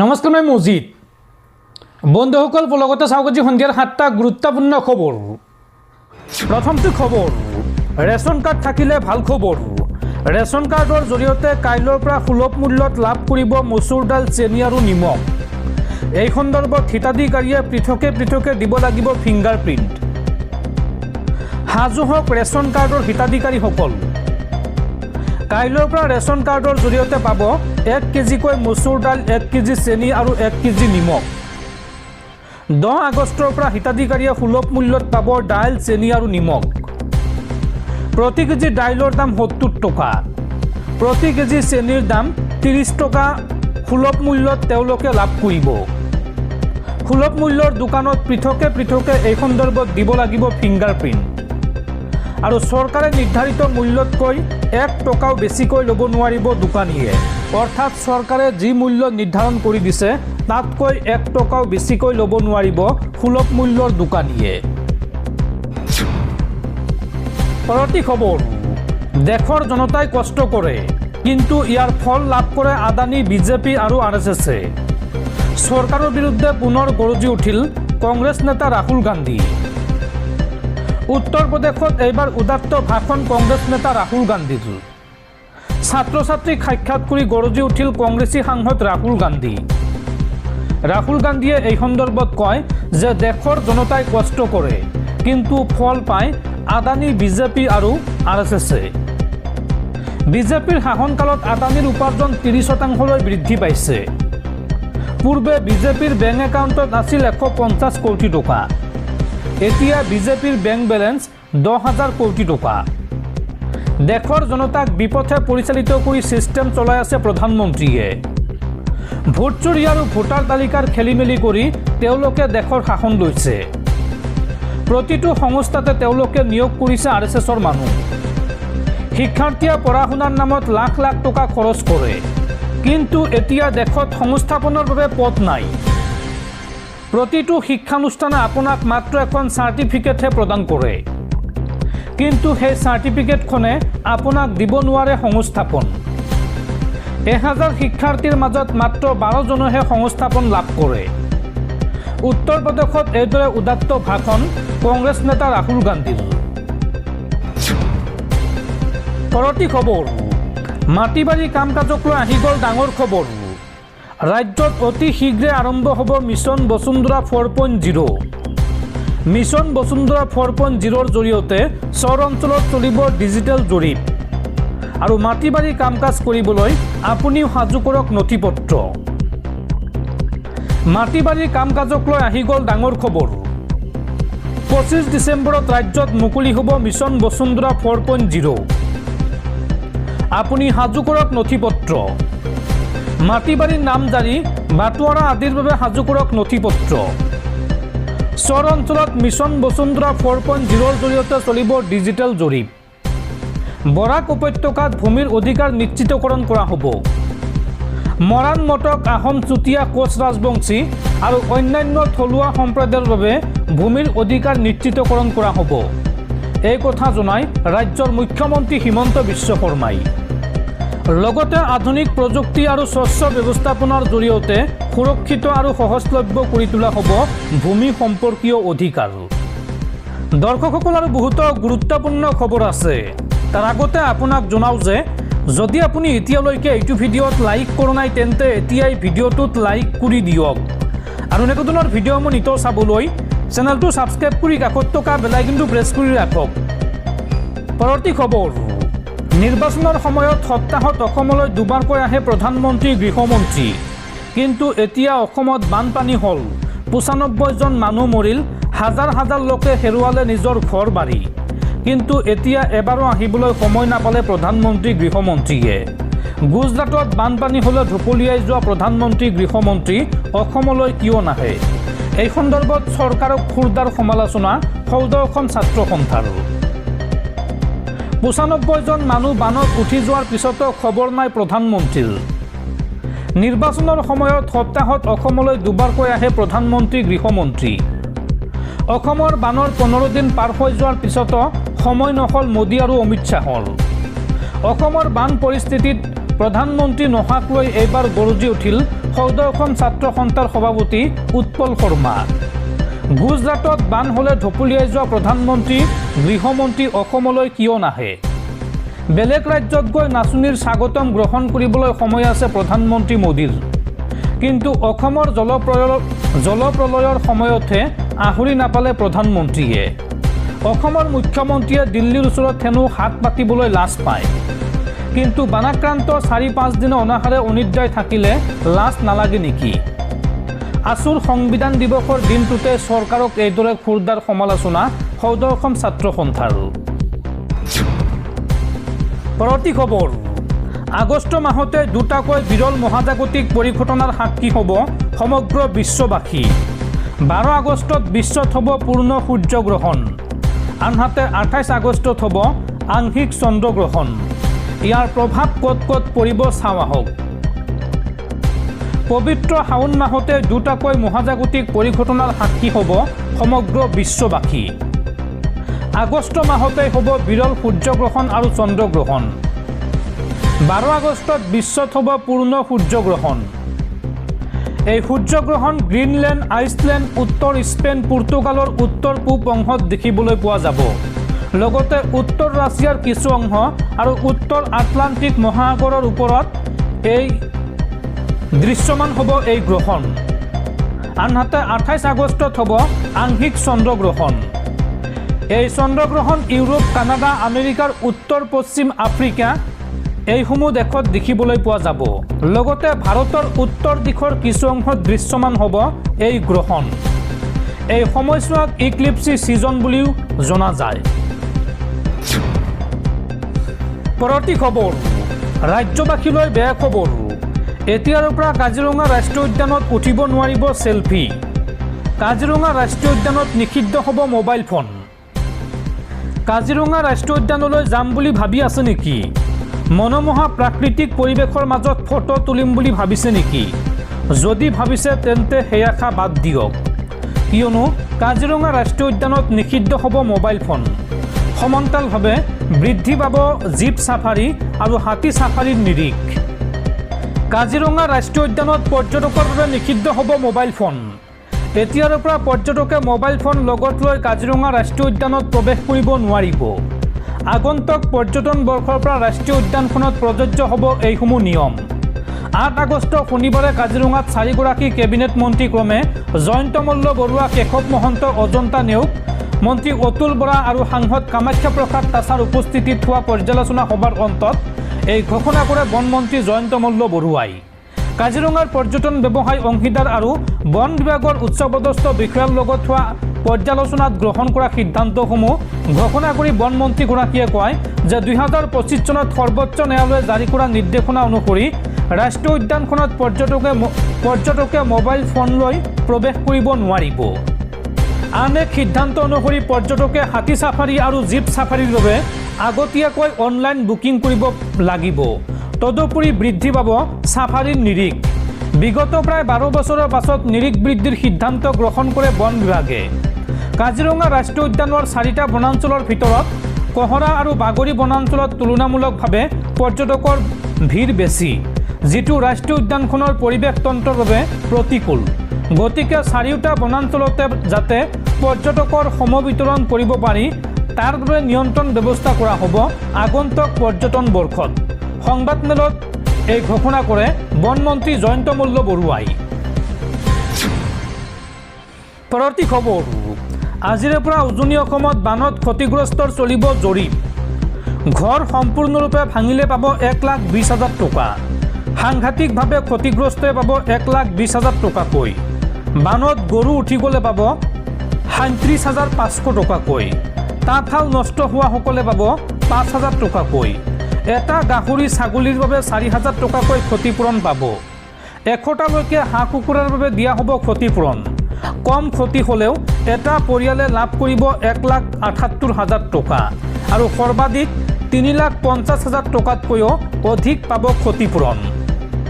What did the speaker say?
নমস্কাৰ মই মজিদ বন্ধুসকল লগতে চাওক আজি সন্ধিয়াৰ 7টা গুৰুত্বপূৰ্ণ খবৰ। প্ৰথমটো খবৰ, ৰেচন কাৰ্ড থাকিলে ভাল খবৰ। ৰেচন কাৰ্ডৰ জৰিয়তে কাইলৈৰ পৰা সুলভ মূল্যত লাভ কৰিব মচুৰ দাল, চেনি আৰু নিমখ। এই সন্দৰ্ভত হিতাধিকাৰীয়ে পৃথকে দিব লাগিব ফিংগাৰপ্ৰিণ্ট। সাজু হওক ৰেচন কাৰ্ডৰ হিতাধিকাৰীসকল। কাইলৈৰ পৰা ৰেচন কাৰ্ডৰ জৰিয়তে পাব 1 কেজিকৈ মচুৰ দাল, 1 কেজি চেনি আৰু 1 কেজি নিমখ। 10 আগষ্টৰ পৰা হিতাধিকাৰীয়ে সুলভ মূল্যত পাব দাইল, চেনি আৰু নিমখ। প্ৰতি কেজি দাইলৰ দাম 70 টকা, প্ৰতি কেজি চেনিৰ দাম 30 টকা সুলভ মূল্যত তেওঁলোকে লাভ কৰিব। সুলভ মূল্যৰ দোকানত পৃথকে এই সন্দৰ্ভত দিব লাগিব ফিংগাৰপ্ৰিণ্ট। আৰু চৰকাৰে নিৰ্ধাৰিত মূল্যতকৈ 1 টকাও বেছিকৈ ল'ব নোৱাৰিব দোকানীয়ে। অৰ্থাৎ চৰকাৰে যি মূল্য নিৰ্ধাৰণ কৰি দিছে তাতকৈ 1 টকাও বেছিকৈ ল'ব নোৱাৰিব সুলভ মূল্যৰ দোকানীয়ে। পৰৱৰ্তী খবৰ, দেশৰ জনতাই কষ্ট কৰে কিন্তু ইয়াৰ ফল লাভ কৰে আদানী, বিজেপি আৰু RSSে। চৰকাৰৰ বিৰুদ্ধে পুনৰ গৰজি উঠিল কংগ্ৰেছ নেতা ৰাহুল গান্ধী। উত্তৰ প্ৰদেশত এইবাৰ উদাত্ত ভাষণ কংগ্ৰেছ নেতা ৰাহুল গান্ধীৰ। ছাত্ৰ ছাত্ৰীক সাক্ষাৎ কৰি গৰজি উঠিল কংগ্ৰেছী সাংসদ ৰাহুল গান্ধী। ৰাহুল গান্ধীয়ে এই সন্দৰ্ভত কয় যে দেশৰ জনতাই কষ্ট কৰে কিন্তু ফল পায় আদানী, বিজেপি আৰু RSSে। বিজেপিৰ শাসনকালত আদানীৰ উপাৰ্জন 30% বৃদ্ধি পাইছে। পূৰ্বে বিজেপিৰ বেংক একাউণ্টত আছিল 150 কোটি টকা। এতিয়া বিজেপিৰ বেংক বেলেঞ্চ 10,000 কোটি টকা। দেশৰ জনতাক বিপথে পৰিচালিত কৰি ছিষ্টেম চলাই আছে প্ৰধানমন্ত্ৰীয়ে। ভোট চুৰি আৰু ভোটাৰ তালিকাৰ খেলিমেলি কৰি তেওঁলোকে দেশৰ শাসন লৈছে। প্ৰতিটো সংস্থাতে তেওঁলোকে নিয়োগ কৰিছে RSSৰ মানুহ। শিক্ষাৰ্থীয়ে পঢ়া শুনাৰ নামত লাখ লাখ টকা খৰচ কৰে, কিন্তু এতিয়া দেশত সংস্থাপনৰ বাবে পথ নাই। প্ৰতিটো শিক্ষানুষ্ঠানে আপোনাক মাত্ৰ এখন চাৰ্টিফিকেটহে প্ৰদান কৰে, কিন্তু সেই চাৰ্টিফিকেটখনে আপোনাক দিব নোৱাৰে সংস্থাপন। 1000 শিক্ষাৰ্থীৰ মাজত মাত্ৰ 12 জনেহে সংস্থাপন লাভ কৰে। উত্তৰ প্ৰদেশত এইদৰে উদাত্ত ভাষণ কংগ্ৰেছ নেতা ৰাহুল গান্ধীৰ। পৰৱৰ্তী খবৰ, মাটি বাৰী কাম কাজক লৈ আহি গ'ল ডাঙৰ খবৰ। ৰাজ্যত অতি শীঘ্ৰে আৰম্ভ হ'ব মিছন বসুন্ধৰা 4.0। মিছন বসুন্ধৰা 4.0ৰ জৰিয়তে চৰ অঞ্চলত চলিব ডিজিটেল জৰীপ। আৰু মাটি বাৰী কাম কাজ কৰিবলৈ আপুনিও সাজু কৰক নথি পত্ৰ। মাটি বাৰীৰ কাম কাজক লৈ আহি গ'ল ডাঙৰ খবৰ। 25 ডিচেম্বৰত ৰাজ্যত মুকলি হ'ব মিছন বসুন্ধৰা 4.0। আপুনি সাজু কৰক নথি পত্ৰ। মাটি বাৰীৰ নামজাৰি, বাটোৱাৰা আদিৰ বাবে সাজু কৰক নথি পত্ৰ। চৰ অঞ্চলত মিছন বসুন্ধৰা 4.0ৰ জৰিয়তে চলিব ডিজিটেল জৰীপ। বৰাক উপত্যকাত ভূমিৰ অধিকাৰ নিশ্চিতকৰণ কৰা হ'ব। মৰাণ, মটক, আহোম, চুতীয়া, কোচ ৰাজবংশী আৰু অন্যান্য থলুৱা সম্প্ৰদায়ৰ বাবে ভূমিৰ অধিকাৰ নিশ্চিতকৰণ কৰা হ'ব। এই কথা জনাই ৰাজ্যৰ মুখ্যমন্ত্ৰী হিমন্ত বিশ্ব শৰ্মাই। লগতে আধুনিক প্ৰযুক্তি আৰু স্বচ্ছ ব্যৱস্থাপনাৰ জৰিয়তে সুৰক্ষিত আৰু সহজলভ্য কৰি তোলা হ'ব ভূমি সম্পৰ্কীয় অধিকাৰ। দৰ্শকসকল, আৰু বহুতো গুৰুত্বপূৰ্ণ খবৰ আছে। তাৰ আগতে আপোনাক জনাওঁ যে যদি আপুনি এতিয়ালৈকে এইটো ভিডিঅ'ত লাইক কৰা নাই তেন্তে এতিয়াই ভিডিঅ'টোত লাইক কৰি দিয়ক। আৰু এনেকুৱা ধৰণৰ ভিডিঅ'সমূহ নিতৌ চাবলৈ চেনেলটো ছাবস্ক্ৰাইব কৰি কাষত থকা বেল আইকনটো প্ৰেছ কৰি ৰাখক। পৰৱৰ্তী খবৰ, নিৰ্বাচনৰ সময়ত সপ্তাহত অসমলৈ দুবাৰকৈ আহে প্ৰধানমন্ত্ৰী, গৃহমন্ত্ৰী। কিন্তু এতিয়া অসমত বানপানী হ'ল, 95 জন মানুহ মৰিল, হাজাৰ হাজাৰ লোকে হেৰুৱালে নিজৰ ঘৰ বাৰী। কিন্তু এতিয়া এবাৰো আহিবলৈ সময় নাপালে প্ৰধানমন্ত্ৰী, গৃহমন্ত্ৰীয়ে। গুজৰাটত বানপানী হ'লে ঢপলিয়াই যোৱা প্ৰধানমন্ত্ৰী, গৃহমন্ত্ৰী অসমলৈ কিয় নাহে? এই সন্দৰ্ভত চৰকাৰক খুৰদাৰ সমালোচনা সৌদ অসম ছাত্ৰ সন্থাৰ। 95 জন মানুহ বানত উঠি যোৱাৰ পিছতো খবৰ নাই প্ৰধানমন্ত্ৰীৰ। নিৰ্বাচনৰ সময়ত সপ্তাহত অসমলৈ দুবাৰকৈ আহে প্ৰধানমন্ত্ৰী, গৃহমন্ত্ৰী। অসমৰ বানৰ 15 দিন পাৰ হৈ যোৱাৰ পিছতো সময় নহ'ল মোদী আৰু অমিত শ্বাহৰ। অসমৰ বান পৰিস্থিতিত প্ৰধানমন্ত্ৰী নহাক লৈ এইবাৰ গৰজি উঠিল সৌদ অসম ছাত্ৰ সন্থাৰ সভাপতি উৎপল শৰ্মা। গুজৰাটত বান হ'লে ঢপলিয়াই যোৱা প্ৰধানমন্ত্ৰী গৃহমন্ত্ৰী অসমলৈ কিয় নাহে? বেলেগ ৰাজ্যত গৈ নাচনিৰ স্বাগতম গ্ৰহণ কৰিবলৈ সময় আছে প্ৰধানমন্ত্ৰী মোদীৰ, কিন্তু অসমৰ জলপ্ৰলয়ৰ সময়তহে আহুৰি নাপালে প্ৰধানমন্ত্ৰীয়ে। অসমৰ মুখ্যমন্ত্ৰীয়ে দিল্লীৰ ওচৰত হেনো হাত পাতিবলৈ লাজ পায়, কিন্তু বানাক্ৰান্ত ৪-৫ দিন অনাহাৰে অনিদ্ৰাই থাকিলে লাজ নালাগে নেকি? আছুৰ সংবিধান দিৱসৰ দিনটোতে চৰকাৰক এইদৰে খুৰদাৰ সমালোচনা সৌদ অসম ছাত্ৰ সন্থাৰ। পৰৱৰ্তী খবৰ, আগষ্ট মাহতে দুটাকৈ বিৰল মহাজাগতিক পৰিঘটনাৰ সাক্ষী হ'ব সমগ্ৰ বিশ্ববাসী। 12 আগষ্টত বিশ্বত হ'ব পূৰ্ণ সূৰ্যগ্ৰহণ, আনহাতে 28 আগষ্টত হ'ব আংশিক চন্দ্ৰগ্ৰহণ। ইয়াৰ প্ৰভাৱ ক'ত ক'ত পৰিব চাওঁ আহক। পবিত্ৰ শাওণ মাহতে দুটাকৈ মহাজাগতিক পৰিঘটনাৰ সাক্ষী হ'ব সমগ্ৰ বিশ্ববাসী। আগষ্ট মাহতে হ'ব বিৰল সূৰ্যগ্ৰহণ আৰু চন্দ্ৰগ্ৰহণ। 12 আগষ্টত বিশ্বত হ'ব পূৰ্ণ সূৰ্যগ্ৰহণ। এই সূৰ্যগ্ৰহণ গ্ৰীণলেণ্ড, আইচলেণ্ড, উত্তৰ স্পেইন, পৰ্তুগালৰ উত্তৰ পূব অংশত দেখিবলৈ পোৱা যাব। লগতে উত্তৰ ৰাছিয়াৰ কিছু অংশ আৰু উত্তৰ আটলাণ্টিক মহাসাগৰৰ ওপৰত এই দৃশ্যমান হ'ব এই গ্ৰহণ। আনহাতে 28 আগষ্টত হ'ব আংশিক চন্দ্ৰগ্ৰহণ। এই চন্দ্ৰগ্ৰহণ ইউৰোপ, কানাডা, আমেৰিকাৰ উত্তৰ পশ্চিম আফ্ৰিকা এইসমূহ দেশত দেখিবলৈ পোৱা যাব। লগতে ভাৰতৰ উত্তৰ দিশৰ কিছু অংশত দৃশ্যমান হ'ব এই গ্ৰহণ। এই সময়ছোৱাক ইক্লিপছি ছিজন বুলিও জনা যায়। পৰৱৰ্তী খবৰ, ৰাজ্যবাসীলৈ বেয়া খবৰ। এতিয়াৰ পৰা কাজিৰঙা ৰাষ্ট্ৰীয় উদ্যানত উঠিব নোৱাৰিব চেলফি। কাজিৰঙা ৰাষ্ট্ৰীয় উদ্যানত নিষিদ্ধ হ'ব মোবাইল ফোন। কাজিৰঙা ৰাষ্ট্ৰীয় উদ্যানলৈ যাম বুলি ভাবি আছে নেকি? মনোমোহা প্ৰাকৃতিক পৰিৱেশৰ মাজত ফটো তুলিম বুলি ভাবিছে নেকি? যদি ভাবিছে তেন্তে সেই আশা বাদ দিয়ক, কিয়নো কাজিৰঙা ৰাষ্ট্ৰীয় উদ্যানত নিষিদ্ধ হ'ব মোবাইল ফোন। সমান্তৰালভাৱে বৃদ্ধি পাব জীপ ছাফাৰী আৰু হাতী ছাফাৰীৰ নিৰিখ। কাজিৰঙা ৰাষ্ট্ৰীয় উদ্যানত পৰ্যটকৰ বাবে নিষিদ্ধ হ'ব মোবাইল ফোন। এতিয়াৰ পৰা পৰ্যটকে মোবাইল ফোন লগত লৈ কাজিৰঙা ৰাষ্ট্ৰীয় উদ্যানত প্ৰৱেশ কৰিব নোৱাৰিব। আগন্তুক পৰ্যটন বৰ্ষৰ পৰা ৰাষ্ট্ৰীয় উদ্যানখনত প্ৰযোজ্য হ'ব এইসমূহ নিয়ম। 8 আগষ্ট শনিবাৰে কাজিৰঙাত 4গৰাকী কেবিনেট মন্ত্ৰী ক্ৰমে জয়ন্ত মল্ল বৰুৱা, কেশৱ মহন্ত, অজন্তা নেওগ, মন্ত্ৰী অতুল বৰা আৰু সাংসদ কামাখ্যা প্ৰসাদ তাছাৰ উপস্থিতিত হোৱা পৰ্যালোচনা সভাৰ অন্তত এই ঘোষণা কৰে বন মন্ত্ৰী জয়ন্ত মল্ল বৰুৱাই। কাজিৰঙাৰ পৰ্যটন ব্যৱসায় অংশীদাৰ আৰু বন বিভাগৰ উচ্চপদস্থ বিষয়াৰ লগত হোৱা পৰ্যালোচনাত গ্ৰহণ কৰা সিদ্ধান্তসমূহ ঘোষণা কৰি বন মন্ত্ৰীগৰাকীয়ে কয় যে 2025 চনত সৰ্বোচ্চ ন্যায়ালয়ে জাৰি কৰা নিৰ্দেশনা অনুসৰি ৰাষ্ট্ৰীয় উদ্যানখনত পৰ্যটকে মোবাইল ফোন লৈ প্ৰৱেশ কৰিব নোৱাৰিব। আন এক সিদ্ধান্ত অনুসৰি পৰ্যটকে হাতী ছাফাৰী আৰু জীপ ছাফাৰীৰ বাবে আগতীয়াকৈ অনলাইন বুকিং কৰিব লাগিব। তদুপৰি বৃদ্ধি পাব ছাফাৰীৰ নিৰিখ। বিগত প্ৰায় 12 বছৰৰ পাছত নিৰিখ বৃদ্ধিৰ সিদ্ধান্ত গ্ৰহণ কৰে বন বিভাগে। কাজিৰঙা ৰাষ্ট্ৰীয় উদ্যানৰ 4টা বনাঞ্চলৰ ভিতৰত কহৰা আৰু বাগৰি বনাঞ্চলত তুলনামূলকভাৱে পৰ্যটকৰ ভিৰ বেছি, যিটো ৰাষ্ট্ৰীয় উদ্যানখনৰ পৰিৱেশ তন্ত্ৰৰ বাবে প্ৰতিকূল। গতিকে 4টা বনাঞ্চলতে যাতে পৰ্যটকৰ সমবিতৰণ কৰিব পাৰি তাৰ বাবে নিয়ন্ত্ৰণ ব্যৱস্থা কৰা হ'ব আগন্তুক পৰ্যটন বৰ্ষত। সংবাদমেলত এই ঘোষণা কৰে বন মন্ত্ৰী জয়ন্ত মল্ল বৰুৱাই। পৰৱৰ্তী খবৰ, আজিৰে পৰা উজনি অসমত বানত ক্ষতিগ্ৰস্তৰ চলিব জৰীপ। ঘৰ সম্পূৰ্ণৰূপে ভাঙিলে পাব 1,20,000 টকা। সাংঘাতিকভাৱে ক্ষতিগ্ৰস্তই পাব 1,20,000 টকাকৈ। বানত গৰু উঠি গ'লে পাব 37,500 টকাকৈ। তাঁতশাল নষ্ট হোৱাসকলে পাব 5,000 টকাকৈ। এটা গাহৰি ছাগলীৰ বাবে 4,000 টকাকৈ ক্ষতিপূৰণ পাব। 100টালৈকে হাঁহ কুকুৰাৰ বাবে দিয়া হ'ব ক্ষতিপূৰণ। কম ক্ষতি হ'লেও এটা পৰিয়ালে লাভ কৰিব 1,78,000 টকা আৰু সৰ্বাধিক 3,50,000 টকাতকৈও অধিক পাব ক্ষতিপূৰণ।